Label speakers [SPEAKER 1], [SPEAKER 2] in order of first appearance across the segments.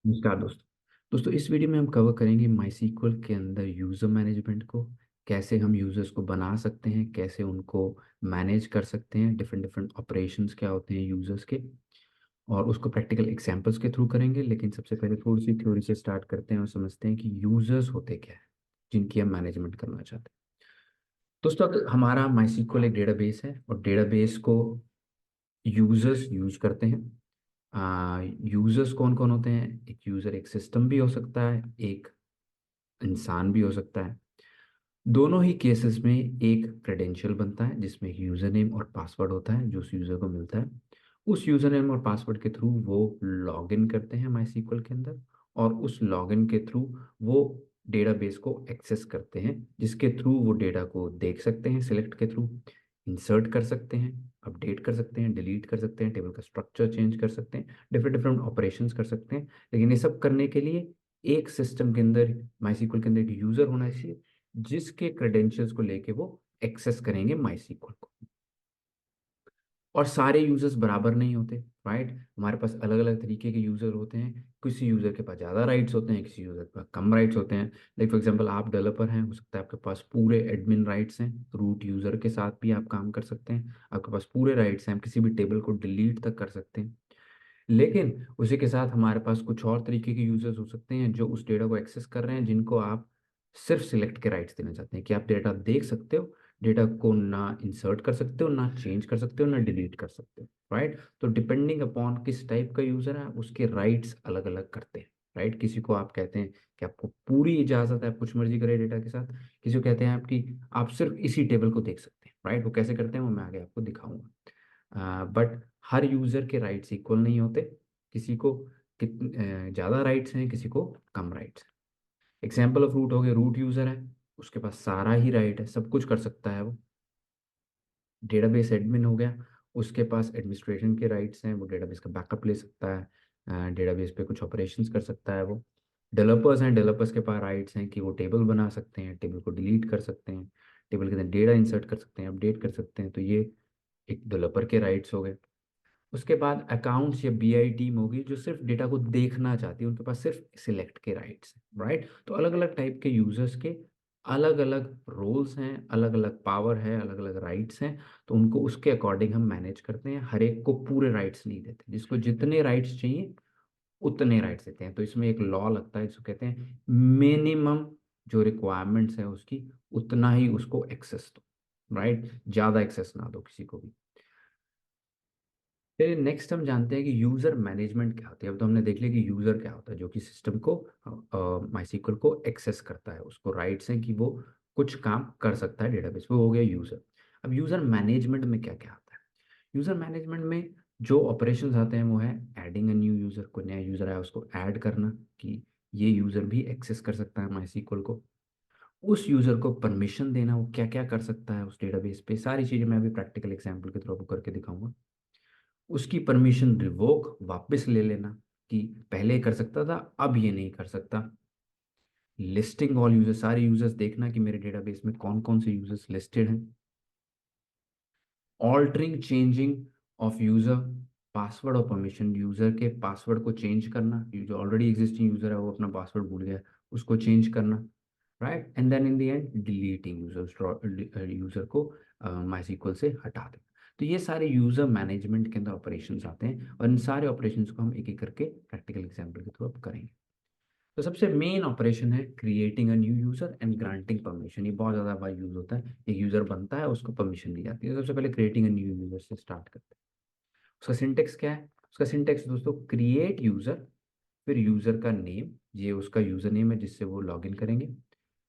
[SPEAKER 1] नमस्कार दोस्तों। इस वीडियो में हम कवर करेंगे माईसीक्वल के अंदर यूज़र मैनेजमेंट को। कैसे हम यूज़र्स को बना सकते हैं, कैसे उनको मैनेज कर सकते हैं, डिफरेंट डिफरेंट ऑपरेशंस क्या होते हैं यूज़र्स के, और उसको प्रैक्टिकल एग्जांपल्स के थ्रू करेंगे। लेकिन सबसे पहले थोड़ी सी थ्योरी से स्टार्ट करते हैं और समझते हैं कि यूज़र्स होते क्या है जिनकी हम मैनेजमेंट करना चाहते हैं। अब हमारा माईसीक्वल एक डेटाबेस है और डेटाबेस को यूज़र्स यूज करते हैं। यूजर्स कौन कौन होते हैं? एक यूजर एक सिस्टम भी हो सकता है, एक इंसान भी हो सकता है। दोनों ही केसेस में एक क्रेडेंशियल बनता है जिसमें एक यूजर नेम और पासवर्ड होता है जो उस यूजर को मिलता है। उस यूजर नेम और पासवर्ड के थ्रू वो लॉग इन करते हैं माईसीक्वल के अंदर, और उस लॉगिन के थ्रू वो डेटाबेस को एक्सेस करते हैं, जिसके थ्रू वो डेटा को देख सकते हैं, सिलेक्ट के थ्रू इंसर्ट कर सकते हैं, अपडेट कर सकते हैं, डिलीट कर सकते हैं, टेबल का स्ट्रक्चर चेंज कर सकते हैं, डिफरेंट डिफरेंट ऑपरेशंस कर सकते हैं। लेकिन ये सब करने के लिए एक सिस्टम के अंदर, माईसीक्वल के अंदर एक यूजर होना चाहिए जिसके क्रेडेंशियल्स को लेके वो एक्सेस करेंगे माईसीक्वल को। और सारे यूजर्स बराबर नहीं होते, राइट। हमारे पास अलग अलग तरीके के यूजर होते हैं। किसी यूजर के पास ज़्यादा राइट्स होते हैं, किसी यूजर के पास कम राइट्स होते हैं। लाइक फॉर एग्जांपल, आप डेवलपर हैं, हो सकता है आपके पास पूरे एडमिन राइट्स हैं, रूट यूजर के साथ भी आप काम कर सकते हैं। आपके पास पूरे राइट्स हैं, आप किसी भी टेबल को डिलीट तक कर सकते हैं। लेकिन उसी के साथ हमारे पास कुछ और तरीके के यूजर्स हो सकते हैं जो उस डेटा को एक्सेस कर रहे हैं, जिनको आप सिर्फ सिलेक्ट के राइट्स देना चाहते हैं कि आप डेटा देख सकते हो, डेटा को ना इंसर्ट कर सकते हो, ना चेंज कर सकते हो, ना डिलीट कर सकते हो, राइट। तो डिपेंडिंग अपॉन किस टाइप का यूजर है उसके राइट्स अलग अलग करते हैं, राइट। किसी को आप कहते हैं कि आपको पूरी इजाजत है, आप कुछ मर्जी करें डेटा के साथ। किसी को कहते हैं आपकी आप सिर्फ इसी टेबल को देख सकते हैं, राइट। वो कैसे करते हैं वो मैं आगे आपको दिखाऊंगा। बट हर यूजर के राइट्स इक्वल नहीं होते। किसी को ज़्यादा राइट्स हैं, किसी को कम राइट्स हैं। एग्जाम्पल ऑफ रूट हो गए, रूट यूजर है, उसके पास सारा ही राइट है, सब कुछ कर सकता है वो। डेटाबेस एडमिन हो गया, उसके पास एडमिनिस्ट्रेशन के राइट्स हैं, वो डेटाबेस का बैकअप ले सकता है, डेटाबेस पे कुछ ऑपरेशंस कर सकता है वो। डेवलपर्स हैं, डेवलपर्स के पास राइट्स हैं कि वो टेबल बना सकते हैं, टेबल को डिलीट कर सकते हैं, टेबल के अंदर डेटा इंसर्ट कर सकते हैं, अपडेट कर सकते हैं। तो ये एक डेवलपर के राइट्स हो गए। उसके बाद अकाउंट्स या बीआई टीम होगी जो सिर्फ डेटा को देखना चाहती है, उनके पास सिर्फ सिलेक्ट के राइट्स हैं, राइट। तो अलग अलग टाइप के यूजर्स के अलग अलग रोल्स हैं, अलग अलग पावर है, अलग अलग राइट्स हैं। तो उनको उसके अकॉर्डिंग हम मैनेज करते हैं। हर एक को पूरे राइट्स नहीं देते, जिसको जितने राइट्स चाहिए उतने राइट्स देते हैं। तो इसमें एक लॉ लगता है जिसको कहते हैं मिनिमम, जो रिक्वायरमेंट्स है उसकी उतना ही उसको एक्सेस दो, राइट। ज़्यादा एक्सेस ना दो किसी को भी। फिर नेक्स्ट हम जानते हैं कि यूजर मैनेजमेंट क्या होती है। अब तो हमने देख लिया कि यूजर क्या होता है, जो कि सिस्टम को, माईसीक्वल को एक्सेस करता है, उसको राइट्स हैं कि वो कुछ काम कर सकता है डेटाबेस पे, वो हो गया यूजर। अब यूजर मैनेजमेंट में क्या क्या आता है? यूजर मैनेजमेंट में जो ऑपरेशंस आते हैं वो है एडिंग अ न्यू यूजर, कोई नया यूजर आया उसको ऐड करना, कि ये यूजर भी एक्सेस कर सकता है माईसीक्वल को। उस यूजर को परमिशन देना, वो क्या क्या कर सकता है उस डेटाबेस पे, सारी चीजें मैं अभी प्रैक्टिकल एग्जांपल के थ्रू आपको करके दिखाऊंगा। उसकी परमिशन रिवोक, वापस ले लेना, कि पहले कर सकता था अब ये नहीं कर सकता। लिस्टिंग ऑल यूजर्स, सारे यूजर्स देखना कि मेरे डेटाबेस में कौन कौन से यूजर्स लिस्टेड हैं। Altering changing of user password और परमिशन, यूजर के पासवर्ड को चेंज करना, जो ऑलरेडी एग्जिस्टिंग यूजर है वो अपना पासवर्ड भूल गया है, उसको चेंज करना, right. And then in the end deleting user, user को माईसीक्वल से हटा दें। तो ये सारे यूजर मैनेजमेंट के अंदर ऑपरेशंस आते हैं, और इन सारे ऑपरेशंस को हम एक एक करके प्रैक्टिकल एग्जांपल के थ्रू अब करेंगे। तो सबसे मेन ऑपरेशन है creating a new user and granting permission. ये बहुत ज़्यादा बार यूज होता है। एक यूजर बनता है, उसको परमिशन दी जाती है। तो सबसे पहले क्रिएटिंग अ न्यू यूजर से स्टार्ट करते हैं। उसका सिंटेक्स क्या है? उसका सिंटेक्स दोस्तों, क्रिएट यूजर, फिर यूजर का नेम, ये उसका यूजर नेम है जिससे वो लॉग इन करेंगे।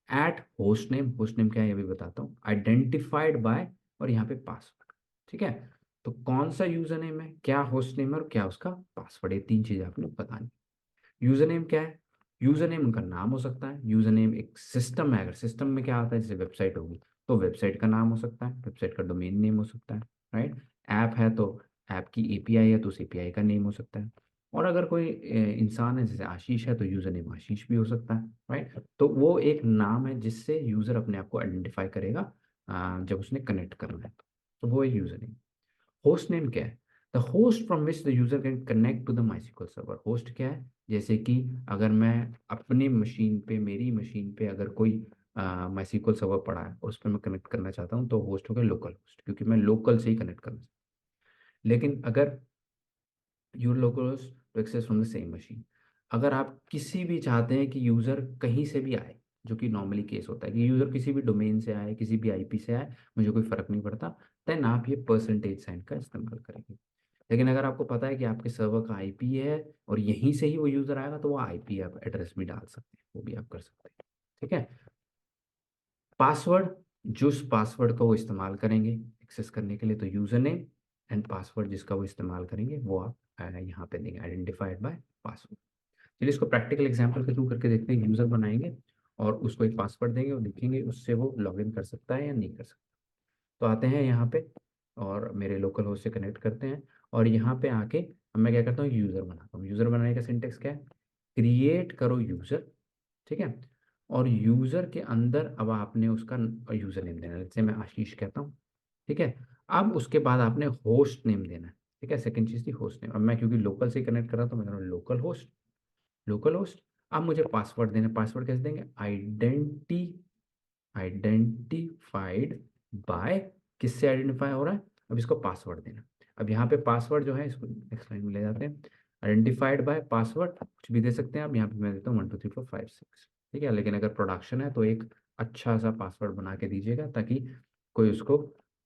[SPEAKER 1] At host name, host name क्या है ये भी बताता हूँ, आइडेंटिफाइड बाय, और यहाँ पे पासवर्ड, ठीक है। तो कौन सा यूजर नेम है, क्या होस्ट नेम है, और क्या उसका पासवर्ड, ये तीन चीजें आपने बतानी। यूजर नेम क्या है? यूजर नेम उनका नाम हो सकता है। यूजर नेम एक सिस्टम है, अगर सिस्टम में क्या आता है, जैसे वेबसाइट होगी तो वेबसाइट का नाम हो सकता है, वेबसाइट का डोमेन नेम हो सकता है, राइट। ऐप है तो ऐप की एपीआई है तो उस एपीआई का नेम हो सकता है। और अगर कोई इंसान है जैसे आशीष है तो यूजर नेम आशीष भी हो सकता है, राइट। तो वो एक नाम है जिससे यूजर अपने आप को आइडेंटिफाई करेगा जब उसने कनेक्ट करना है। तो वो है यूजर नेम। होस्ट नेम क्या है? The the host from which the user can connect to the MySQL server. Host क्या है, जैसे कि अगर मैं अपनी मशीन पे, मेरी मशीन पे अगर कोई माईसीक्वल सर्वर पड़ा है और उस पर मैं कनेक्ट करना चाहता हूँ तो होस्ट हो गया लोकल होस्ट, क्योंकि मैं लोकल से ही कनेक्ट करना चाहता हूँ। लेकिन अगर your localhost to access from the same machine, अगर आप किसी भी चाहते हैं कि यूज़र कहीं से भी आए, जो कि नॉर्मली केस होता है कि यूज़र किसी भी डोमेन से आए, किसी भी आईपी से आए, मुझे कोई फ़र्क नहीं पड़ता, देन आप ये परसेंटेज साइन का इस्तेमाल करेंगे। लेकिन अगर आपको पता है कि आपके सर्वर का आईपी है और यहीं से ही वो यूज़र आएगा, तो वो आईपी आप एड्रेस भी डाल सकते हैं, वो भी आप कर सकते हैं। ठीक है। पासवर्ड, जिस पासवर्ड का वो इस्तेमाल करेंगे एक्सेस करने के लिए, तो यूज़र नेम एंड पासवर्ड जिसका वो इस्तेमाल करेंगे वो आप यहाँ पे देंगे, आइडेंटिफाइड बाय पासवर्ड। चलिए इसको प्रैक्टिकल एग्जांपल के थ्रू करके देखते हैं। यूज़र बनाएंगे और उसको एक पासवर्ड देंगे और देखेंगे उससे वो लॉगिन कर सकता है या नहीं कर सकता। तो आते हैं यहाँ पे और मेरे लोकल होस्ट से कनेक्ट करते हैं, और यहाँ पे आके अब मैं क्या करता हूँ, यूज़र बनाता हूँ। यूज़र बनाने का सिंटेक्स क्या है, क्रिएट करो यूज़र। ठीक है। और यूज़र के अंदर अब आपने उसका यूज़र नेम देना है, जैसे मैं आशीष कहता हूँ। ठीक है। अब उसके बाद आपने होस्ट नेम देना है। ठीक है, सेकंड चीज़ थी होस्ट नेम। अब मैं क्योंकि लोकल से कनेक्ट कर रहा हूँ तो मैं कह रहा हूँ लोकल होस्ट, लोकल होस्ट। अब मुझे पासवर्ड देना है। पासवर्ड कैसे देंगे, आइडेंटिफाइड बाय, किससे आइडेंटिफाई हो रहा है, अब इसको पासवर्ड देना। अब यहाँ पे पासवर्ड जो है, इसको नेक्स्ट लाइन में ले जाते हैं। आइडेंटिफाइड बाय पासवर्ड कुछ भी दे सकते हैं आप, यहाँ पे मैं देता हूँ 1 2 3 4 5 6। ठीक है। लेकिन अगर प्रोडक्शन है तो एक अच्छा सा पासवर्ड बना के दीजिएगा, ताकि कोई उसको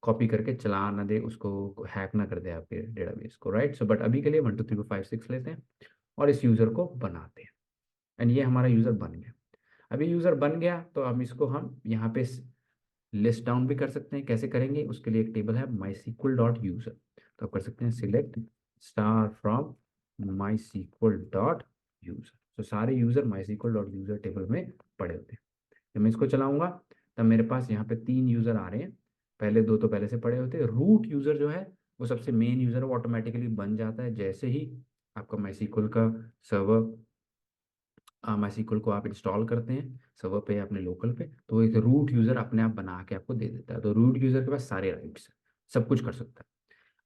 [SPEAKER 1] कॉपी करके चला ना दे, उसको हैक ना कर दे आपके डेटाबेस को, राइट। सो बट अभी के लिए 1 2 3 4 5 6 लेते हैं और इस यूज़र को बनाते हैं। एंड ये हमारा यूज़र बन गया। अभी यूज़र बन गया तो अब इसको हम यहाँ पे लिस्ट डाउन भी कर सकते हैं। कैसे करेंगे, उसके लिए एक टेबल है माईसीक्वल डॉट यूज़र, तो आप कर सकते हैं select star from MySQL dot user. तो सारे user MySQL dot user table में पड़े होते हैं। जब मैं इसको चलाऊंगा तब मेरे पास यहाँ पे 3 यूज़र आ रहे हैं, पहले 2 तो पहले से पड़े होते हैं। रूट यूज़र जो है वो सबसे मेन यूज़र है, वो ऑटोमेटिकली बन जाता है जैसे ही आपका माईसीक्वल का सर्वर, माईसीक्वल को आप इंस्टॉल करते हैं सर्वर पे या अपने लोकल पे, तो एक रूट यूज़र अपने आप बना के आपको दे देता है। तो रूट यूज़र के पास सारे राइट्स हैं, सब कुछ कर सकता है।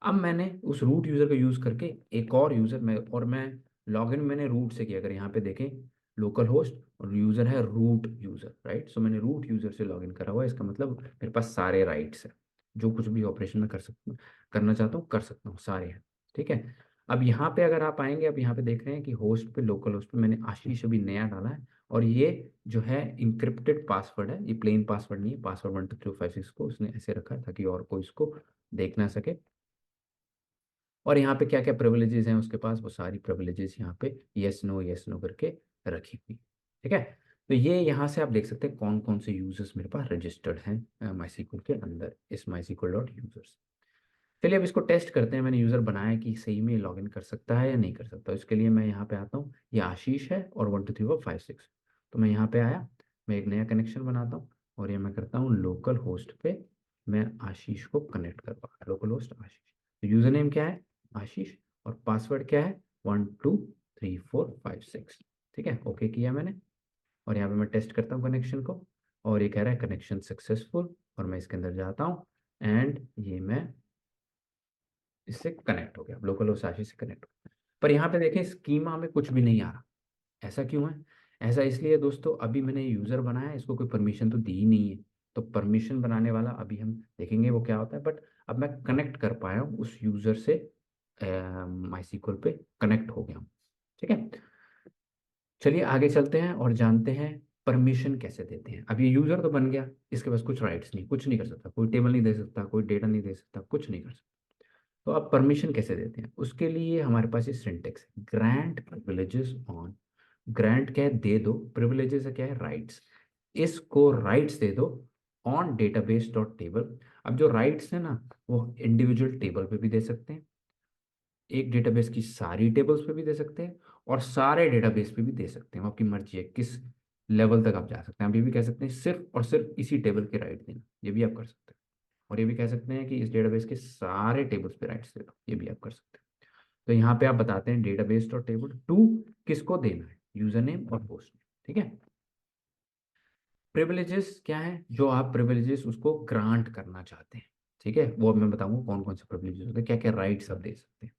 [SPEAKER 1] अब मैंने उस रूट यूज़र का यूज़ करके एक और यूज़र में, और मैं लॉगिन मैंने रूट से किया। अगर यहाँ पे देखें लोकल होस्ट और यूज़र है रूट यूज़र, राइट। सो मैंने रूट यूज़र से लॉगिन करा हुआ है, इसका मतलब मेरे पास सारे राइट्स हैं, जो कुछ भी ऑपरेशन में कर सकता हूँ, करना चाहता हूँ कर सकता हूँ, सारे हैं। ठीक है। अब यहाँ पे अगर आप आएंगे, अब यहाँ पे देख रहे हैं कि होस्ट पे, लोकल होस्ट पे मैंने आशीष अभी नया डाला है, और ये जो है इंक्रिप्टेड पासवर्ड है, ये प्लेन पासवर्ड नहीं है। पासवर्ड 1 2 3 4 5 6 को उसने ऐसे रखा है ताकि और कोई इसको देख ना सके। और यहाँ पे क्या क्या प्रिविलेजेस हैं उसके पास, वो सारी प्रिविलेजेस यहाँ पे यस नो करके रखी हुई। ठीक है। तो ये यहाँ से आप देख सकते हैं कौन कौन से यूजर्स मेरे पास रजिस्टर्ड हैं माईसीक्वल के अंदर, इस माईसीक्वल डॉट यूजर्स। चलिए अब इसको टेस्ट करते हैं। मैंने यूज़र बनाया कि सही में लॉगिन कर सकता है या नहीं कर सकता। इसके लिए मैं यहाँ पे आता हूँ, ये आशीष है और 1 2 3 4 5 6। तो मैं यहाँ पे आया, मैं एक नया कनेक्शन बनाता हूँ और ये मैं करता हूँ लोकल होस्ट पे, मैं आशीष को कनेक्ट करवा, लोकल होस्ट आशीष। तो यूज़र नेम क्या है, आशीष, और पासवर्ड क्या है, 1 2 3 4 5 6। ठीक है, ओके किया मैंने। और यहाँ पे मैं टेस्ट करता हूँ कनेक्शन को, और ये कह रहा है कनेक्शन सक्सेसफुल, और मैं इसके अंदर जाता हूँ एंड ये मैं इससे कनेक्ट हो गया, लोकल होस्ट आशीष से कनेक्ट हो गया। पर यहाँ पे देखें स्कीमा में कुछ भी नहीं आ रहा। ऐसा क्यों है, ऐसा इसलिए दोस्तों, अभी मैंने यूज़र बनाया है, इसको कोई परमिशन तो दी ही नहीं है। तो परमिशन बनाने वाला अभी हम देखेंगे वो क्या होता है, बट अब मैं कनेक्ट कर पाया हूँ उस यूज़र से, माईसीक्वल पे कनेक्ट हो गया हूँ। ठीक है। चलिए आगे चलते हैं और जानते हैं परमिशन कैसे देते हैं। अब ये यूज़र तो बन गया, इसके पास कुछ राइट्स नहीं, कुछ नहीं कर सकता, कोई टेबल नहीं दे सकता, कोई डेटा नहीं दे सकता, कुछ नहीं कर सकता। तो आप परमिशन कैसे देते हैं, उसके लिए हमारे पास ये सिंटेक्स है, ग्रांट प्रिविलेजेस ऑन। ग्रांट क्या है, दे दो, प्रिविलेजेस क्या है, राइट्स। इसको राइट्स दे दो ऑन डेटाबेस डॉट टेबल। अब जो राइट्स है ना, वो इंडिविजुअल टेबल पे भी दे सकते हैं, एक डेटाबेस की सारी टेबल्स पे भी दे सकते हैं, और सारे डेटाबेस पे भी दे सकते हैं। वो आपकी मर्जी है किस लेवल तक आप जा सकते हैं। आप ये भी कह सकते हैं सिर्फ और सिर्फ इसी टेबल के राइट देना, ये भी आप कर सकते हैं। और ये भी कह सकते हैं कि इस डेटाबेस के सारे टेबल्स पे राइट्स दे दो, ये भी आप कर सकते हैं। तो यहाँ पे आप बताते हैं डेटाबेस डॉट टेबल टू किसको देना है, यूजर नेम और होस्ट नेम। ठीक है। प्रिविलेजेस क्या है, जो आप प्रिविलेजेस उसको ग्रांट करना चाहते हैं। ठीक है, वो अब मैं बताऊंगा कौन कौन से प्रिविलेजेस होते हैं, क्या क्या राइट्स आप दे सकते हैं।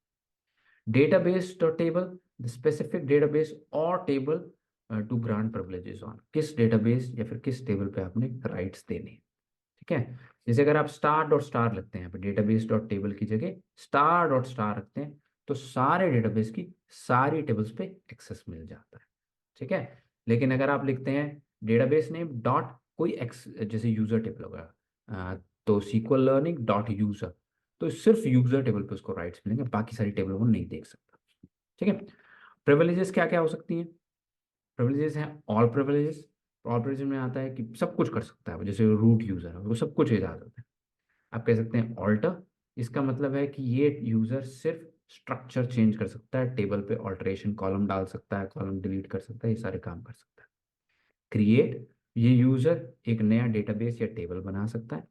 [SPEAKER 1] Database dot table, the specific database और table to grant privileges on, किस डेटाबेस या फिर किस टेबल पे आपने राइट्स देने हैं। ठीक है, जैसे अगर आप स्टार डॉट स्टार लिखते हैं यहाँ पे डेटाबेस डॉट टेबल की जगह स्टार डॉट स्टार रखते हैं, तो सारे डेटाबेस की सारी टेबल्स पे एक्सेस मिल जाता है। ठीक है, लेकिन अगर आप लिखते हैं डेटाबेस नेम डॉट कोई एक्स, जैसे यूजर टेबल होगा, तो सीक्वल लर्निंग डॉट यूजर, तो सिर्फ यूजर टेबल पे उसको राइट्स मिलेंगे, बाकी सारी टेबल वो नहीं देख सकता। ठीक है, प्रिविलेजेस क्या क्या हो सकती हैं। प्रिविलेजेस हैं ऑल प्रिविलेजेस। ऑल प्रिविलेज में आता है कि सब कुछ कर सकता है वो, जैसे रूट यूजर है वो सब कुछ इजाजत है। आप कह सकते हैं ऑल्टर, इसका मतलब है कि ये यूजर सिर्फ स्ट्रक्चर चेंज कर सकता है, टेबल पे ऑल्टरेशन, कॉलम डाल सकता है, कॉलम डिलीट कर सकता है, ये सारे काम कर सकता है। क्रिएट, ये यूजर एक नया डेटाबेस या टेबल बना सकता है।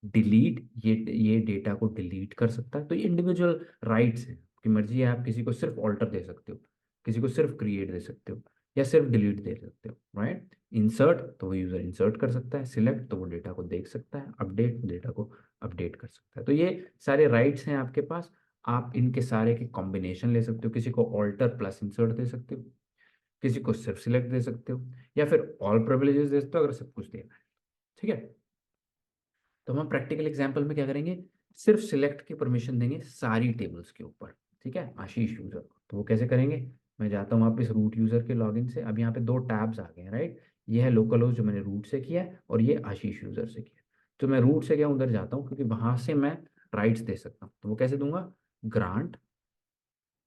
[SPEAKER 1] डिलीट, ये डेटा को डिलीट कर सकता है। तो ये इंडिविजुअल राइट्स हैं, आपकी मर्जी है, आप किसी को सिर्फ ऑल्टर दे सकते हो, किसी को सिर्फ क्रिएट दे सकते हो, या सिर्फ डिलीट दे सकते हो, राइट। इंसर्ट, तो वो यूजर इंसर्ट कर सकता है। सिलेक्ट, तो वो डेटा को देख सकता है। अपडेट, डेटा को अपडेट कर सकता है। तो ये सारे राइट्स हैं आपके पास। आप इनके सारे के कॉम्बिनेशन ले सकते हो, किसी को ऑल्टर प्लस इंसर्ट दे सकते हो, किसी को सिर्फ सिलेक्ट दे सकते हो, या फिर ऑल प्रिविलेजेस दे सकते हो अगर सब कुछ देना है। ठीक है, तो हम प्रैक्टिकल एग्जांपल में क्या करेंगे, सिर्फ सिलेक्ट की परमिशन देंगे सारी टेबल्स के ऊपर। ठीक है, आशीष यूजर को, तो वो कैसे करेंगे, मैं जाता हूँ वापस रूट यूजर के लॉगिन से। अब यहाँ पे दो टैब्स आ गए हैं, राइट। ये है लोकल होस्ट जो मैंने रूट से किया है, और ये आशीष यूजर से किया है। तो मैं रूट से क्या उधर जाता हूँ, क्योंकि वहां से मैं राइट्स दे सकता हूँ। तो वो कैसे दूंगा, ग्रांट,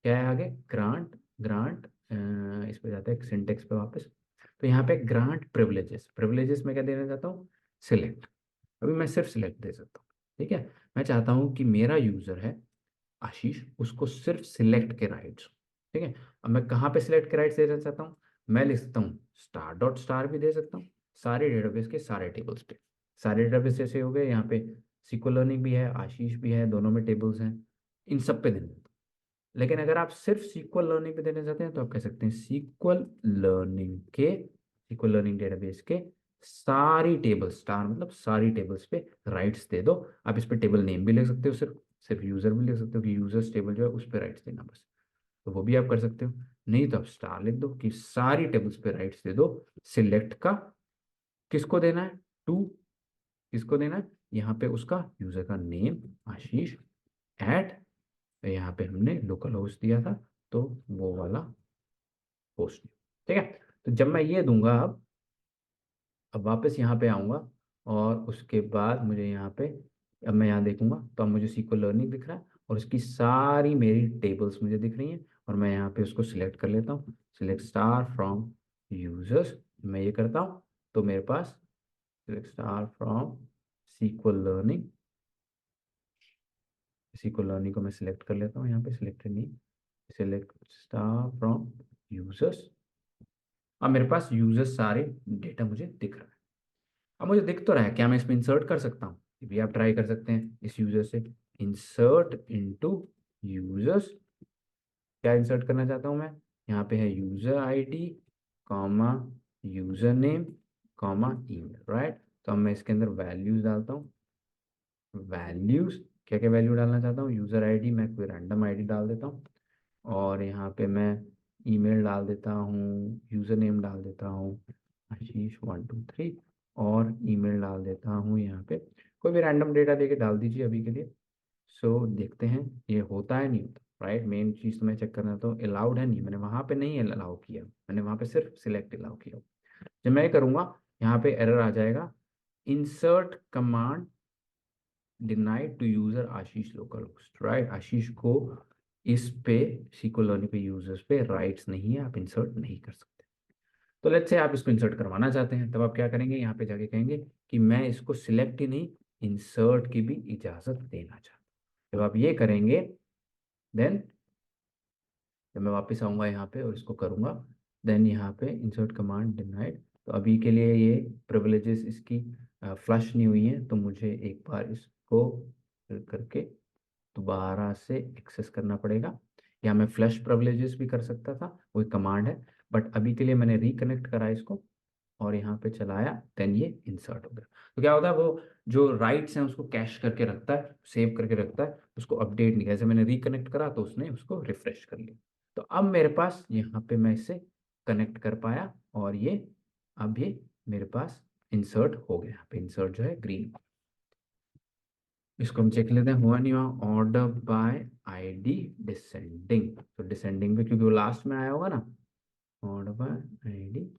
[SPEAKER 1] क्या है आगे, ग्रांट, ग्रांट, इस पे जाता है सिंटेक्स पे वापस। तो यहाँ पे ग्रांट प्रिविलेजेस, प्रिविलेजेस में क्या देना चाहता हूँ, सिलेक्ट। अभी मैं सिर्फ सिलेक्ट दे सकता हूँ। ठीक है, मैं चाहता हूँ कि मेरा यूजर है आशीष, उसको सिर्फ सिलेक्ट के राइट्स। ठीक है, अब मैं कहाँ पे सिलेक्ट के राइट्स देना चाहता हूँ, मैं लिख सकता हूँ स्टार डॉट स्टार भी दे सकता हूँ, सारे डेटाबेस के सारे टेबल्स पे। सारे डेटाबेस जैसे हो गए, यहाँ पे सीक्वल लर्निंग भी है, आशीष भी है, दोनों में टेबल्स हैं, इन सब पे देना चाहता हूँ। लेकिन अगर आप सिर्फ सीक्वल लर्निंग पे देना चाहते हैं, तो आप कह सकते हैं सीक्वल लर्निंग डेटाबेस के सारी टेबल्स, स्टार मतलब सारी टेबल्स पे राइट्स दे दो। आप इस पे टेबल नेम भी लिख सकते हो, सिर्फ सिर्फ यूजर भी लिख सकते हो कि यूजर्स टेबल जो है उस पे राइट्स देना बस, तो वो भी आप कर सकते हो। नहीं तो आप स्टार लिख दो कि सारी टेबल्स पे राइट्स दे दो। सिलेक्ट का किसको देना है, टू, किसको देना है, यहाँ पे उसका यूजर का नेम आशीष, एट, यहाँ पे हमने लोकल होस्ट दिया था, तो वो वाला होस्ट। ठीक है, तो जब मैं ये दूंगा, अब वापस यहाँ पे आऊँगा, और उसके बाद मुझे यहाँ पे, अब मैं यहाँ देखूंगा तो अब मुझे सीक्वल लर्निंग दिख रहा है, और इसकी सारी मेरी टेबल्स मुझे दिख रही हैं, और मैं यहाँ पे उसको सिलेक्ट कर लेता हूँ, सिलेक्ट स्टार फ्रॉम यूजर्स, मैं ये करता हूँ, तो मेरे पास select star from SQL learning, SQL learning को मैं सिलेक्ट कर लेता हूँ, यहाँ पे सिलेक्ट नहीं, सिलेक्ट स्टार फ्रॉम यूजर्स। अब मेरे पास यूजर्स सारे डेटा मुझे दिख रहा है। अब मुझे दिख तो रहा है, क्या मैं इसमें इंसर्ट कर सकता हूँ, ये भी आप ट्राई कर सकते हैं इस यूजर से, इंसर्ट इनटू यूजर्स। क्या इंसर्ट करना चाहता हूँ मैं, यहाँ पे है user ID, comma, user name, comma, email, right. तो अब मैं इसके अंदर वैल्यूज डालता हूँ, वैल्यूज, क्या क्या वैल्यू डालना चाहता हूँ, यूजर आईडी मैं कोई रैंडम आईडी डाल देता हूँ, और यहाँ पे मैं ईमेल डाल देता हूँ, यूजर नेम डाल देता हूँ आशीष 123, और ईमेल डाल देता हूँ यहाँ पे, कोई भी रैंडम डेटा देके डाल दीजिए अभी के लिए। सो देखते हैं ये होता है नहीं होता, राइट। मेन चीज़ तो मैं चेक करना, तो अलाउड है नहीं, मैंने वहाँ पे नहीं अलाउ किया, मैंने वहाँ पे सिर्फ सिलेक्ट अलाउ किया। जब मैं ये करूँगा, यहाँ पे एरर आ जाएगा, insert command denied to user Ashish local host, right. Ashish को इस पे सीक्वल लर्निंग पे यूजर्स पे राइट्स नहीं है, आप इंसर्ट नहीं कर सकते। तो लेट्स से आप इसको इंसर्ट करवाना चाहते हैं, तब आप क्या करेंगे, यहाँ पे जाके कहेंगे कि मैं इसको सिलेक्ट ही नहीं, इंसर्ट की भी इजाजत देना चाहता हूँ। जब आप ये करेंगे, देन जब मैं वापस आऊंगा यहाँ पे और इसको करूंगा, देन यहाँ पे इंसर्ट कमांड डिनाइड, तो अभी के लिए ये प्रिविलेजेस इसकी फ्लश नहीं हुई है, तो मुझे एक बार इसको फिर करके दोबारा से एक्सेस करना पड़ेगा, या मैं फ्लश प्रिविलेजेस भी कर सकता था, वो कमांड है, बट अभी के लिए मैंने रिकनेक्ट करा इसको, और यहाँ पे चलाया, देन ये इंसर्ट हो गया। तो क्या होता है, वो जो राइट्स हैं उसको कैश करके रखता है, सेव करके रखता है, उसको अपडेट नहीं, जैसे मैंने रिकनेक्ट करा तो उसने उसको रिफ्रेश कर लिया। तो अब मेरे पास यहाँ पे मैं इसे कनेक्ट कर पाया, और ये अब ये मेरे पास इंसर्ट हो गया। यहाँ पे इंसर्ट जो है ग्रीन। इसको हम चेक लेते हैं, हुआ नहीं हुआ। ऑर्डर बाय आईडी डिसेंडिंग, तो डिसेंडिंग पे क्योंकि वो लास्ट में आया होगा ना, order by ID,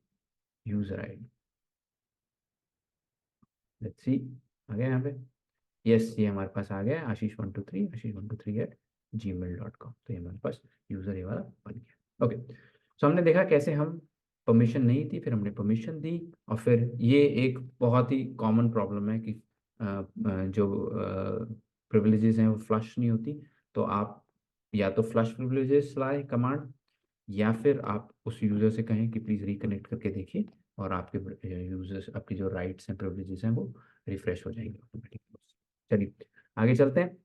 [SPEAKER 1] user ID, let's see आ गया यहाँ पे। यस, ये हमारे पास आ गया है, आशीष 123, आशीष123@gmail.com। तो ये हमारे पास यूजर ये वाला बन गया। ओके, सो हमने देखा कैसे हम परमिशन नहीं थी, फिर हमने परमिशन दी, और फिर ये एक बहुत ही कॉमन प्रॉब्लम है कि जो प्रिविलेजेस हैं वो फ्लश नहीं होती। तो आप या तो फ्लश प्रिविलेजेस लाए कमांड, या फिर आप उस यूजर से कहें कि प्लीज रिकनेक्ट करके देखिए, और आपके यूजर्स, आपकी जो राइट्स हैं, प्रिविलेजेस हैं, वो रिफ्रेश हो जाएंगे ऑटोमेटिक। चलिए आगे चलते हैं।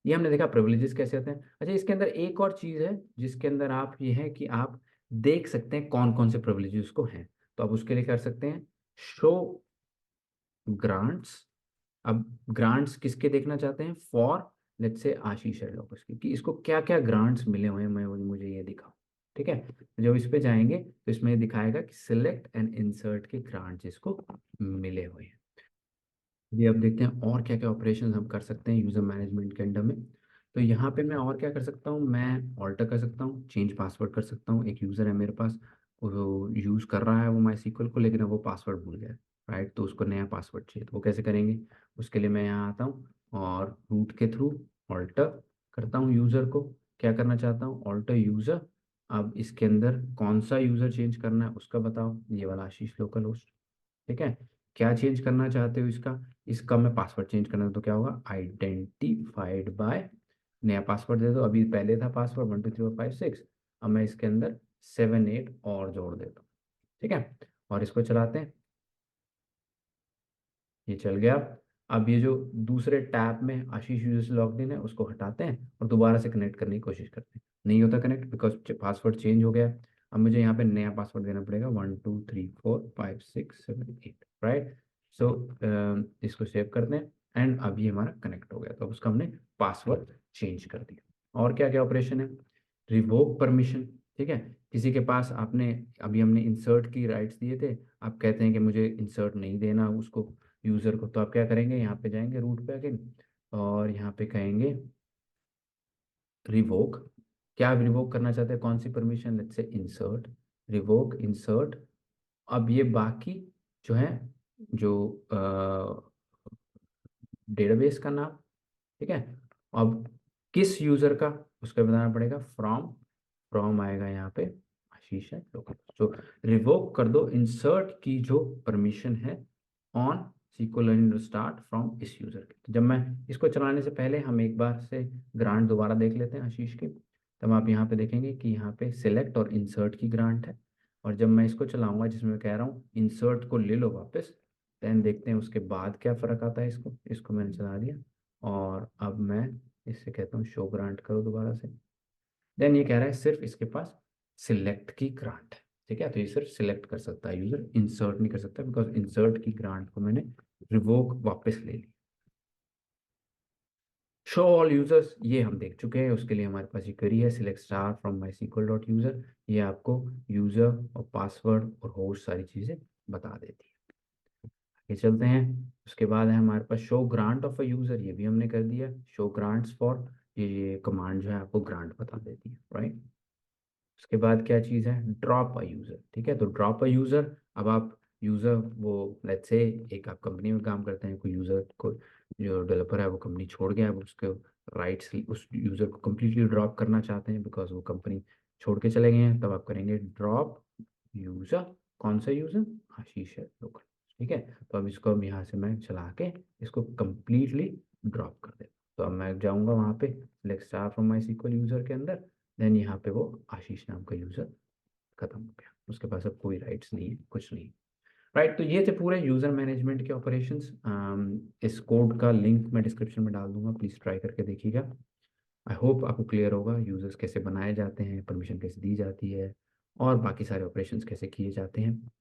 [SPEAKER 1] ये हमने देखा प्रिविलेजेस कैसे होते हैं। अच्छा, इसके अंदर एक और चीज है जिसके अंदर आप ये है कि आप देख सकते हैं कौन कौन से प्रिविलेजेस को हैं। तो आप उसके लिए कर सकते हैं शो ग्रांट्स। अब ग्रांट्स किसके देखना चाहते हैं, फॉर लेट्स से आशीष है लोग उसकी, कि इसको क्या क्या ग्रांट्स मिले हुए हैं, मैं मुझे ये दिखाओ। ठीक है, तो जब इस पे जाएंगे तो इसमें दिखाएगा कि सिलेक्ट एंड इंसर्ट के ग्रांट्स इसको मिले हुए हैं। ये अब देखते हैं और क्या क्या ऑपरेशन हम कर सकते हैं यूजर मैनेजमेंट के अंडर में। तो यहाँ पे मैं और क्या कर सकता हूँ, मैं ऑल्टर कर सकता हूँ, चेंज पासवर्ड कर सकता हूँ। एक यूज़र है मेरे पास, वो यूज़ कर रहा है वो माई सीक्वल को, लेकिन अब वो पासवर्ड भूल गया है, राइट, तो उसको नया पासवर्ड चाहिए। तो वो कैसे करेंगे, उसके लिए मैं यहाँ आता हूँ और रूट के थ्रू ऑल्टर करता हूँ यूज़र को। क्या करना चाहता हूँ, ऑल्टर यूज़र। अब इसके अंदर कौन सा यूज़र चेंज करना है उसका बताओ, ये वाला आशीष लोकल होस्ट। ठीक है, क्या चेंज करना चाहते हो इसका, इसका मैं पासवर्ड चेंज करना है, तो क्या होगा, आइडेंटिफाइड बाय, नया पासवर्ड दे दो। अभी पहले था पासवर्ड 12345 6, अब मैं इसके अंदर 78 और जोड़ देता हूँ। ठीक है, और इसको चलाते हैं, ये चल गया। अब ये जो दूसरे टैब में आशीष यूजर से लॉग्ड इन है उसको हटाते हैं और दोबारा से कनेक्ट करने की कोशिश करते हैं। नहीं होता कनेक्ट, बिकॉज पासवर्ड चेंज हो गया। अब मुझे यहाँ पे नया पासवर्ड देना पड़ेगा, 1234567 8, राइट। सो इसको सेव करते हैं, एंड अब ये हमारा कनेक्ट हो गया, तो अब उसका हमने पासवर्ड चेंज कर दिया। और क्या क्या ऑपरेशन है, रिवोक परमिशन। ठीक है, किसी के पास आपने, अभी हमने इंसर्ट की राइट्स दिए थे, आप कहते हैं कि मुझे इंसर्ट नहीं देना उसको, यूजर को, तो आप क्या करेंगे, यहाँ पे जाएंगे रूट पे अगेन, और यहाँ पे कहेंगे रिवोक। क्या रिवोक करना चाहते हैं, कौन सी permission, let's say insert, revoke insert. अब ये बाकी जो है, जो डेटाबेस का नाम, ठीक है, अब किस यूजर का, उसका बताना पड़ेगा, फ्रॉम, फ्रॉम आएगा यहाँ पे आशीष है लोकल। तो रिवोक कर दो इंसर्ट की जो परमिशन है ऑन SQL स्टार्ट फ्रॉम इस यूजर के। तो जब मैं इसको चलाने से पहले हम एक बार से ग्रांट दोबारा देख लेते हैं आशीष की। तब आप यहाँ पे देखेंगे कि यहाँ पे सिलेक्ट और इंसर्ट की ग्रांट है, और जब मैं इसको चलाऊंगा जिसमें मैं कह रहा हूँ इंसर्ट को ले लो वापस, देन देखते हैं उसके बाद क्या फर्क आता है। इसको इसको मैंने चला दिया, और अब मैं इससे कहता हूँ शो ग्रांट करो दोबारा से। देन ये कह रहा है सिर्फ इसके पास सिलेक्ट की ग्रांट है। ठीक है, तो ये सिर्फ सिलेक्ट कर सकता है यूजर, इंसर्ट नहीं कर सकता, बिकॉज इंसर्ट की ग्रांट को मैंने रिवोक वापस ले ली। शो ऑल यूजर्स ये हम देख चुके हैं, उसके लिए हमारे पास ये क्वेरी है, select star from MySQL dot user. ये आपको यूजर और पासवर्ड और होस्ट सारी चीजें बता देती है। आगे चलते हैं, उसके बाद है हमारे पास show grant of a user, ये भी हमने कर दिया। शो ग्रांट्स फॉर, ये कमांड जो है आपको ग्रांट बता देती है, राइट। उसके बाद क्या चीज़ है, ड्रॉप अ यूज़र। ठीक है, तो ड्रॉप अ यूज़र, अब आप यूज़र, वो लेट्स से एक आप कंपनी में काम करते हैं, कोई यूज़र को, जो डेवलपर है वो कंपनी छोड़ गया, अब उसके राइट्स उस यूज़र को कम्प्लीटली ड्रॉप करना चाहते हैं बिकॉज वो कंपनी छोड़ के चले गए हैं, तब आप करेंगे ड्रॉप यूज़र। कौन सा यूज़र, आशीष है लोकल। ठीक है, तो अब इसको हम यहाँ से मैं चला के इसको कम्प्लीटली ड्रॉप कर देता हूँ। तो अब मैं जाऊँगा वहाँ पे select star from my SQL user के अंदर, देन यहाँ पे वो आशीष नाम का यूजर खत्म हो गया, उसके पास अब कोई राइट्स नहीं है, कुछ नहीं। राइट, तो ये थे पूरे यूजर मैनेजमेंट के ऑपरेशंस। इस कोड का लिंक मैं डिस्क्रिप्शन में डाल दूंगा, प्लीज ट्राई करके देखिएगा। आई होप आपको क्लियर होगा यूजर्स कैसे बनाए जाते हैं, परमिशन कैसे दी जाती है, और बाकी सारे ऑपरेशंस कैसे किए जाते हैं।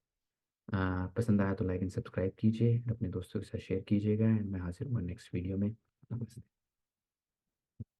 [SPEAKER 1] पसंद आया तो लाइक एंड सब्सक्राइब कीजिए, अपने दोस्तों के साथ शेयर कीजिएगा, एंड मैं हाजिर हूँ नेक्स्ट वीडियो में। नमस्ते।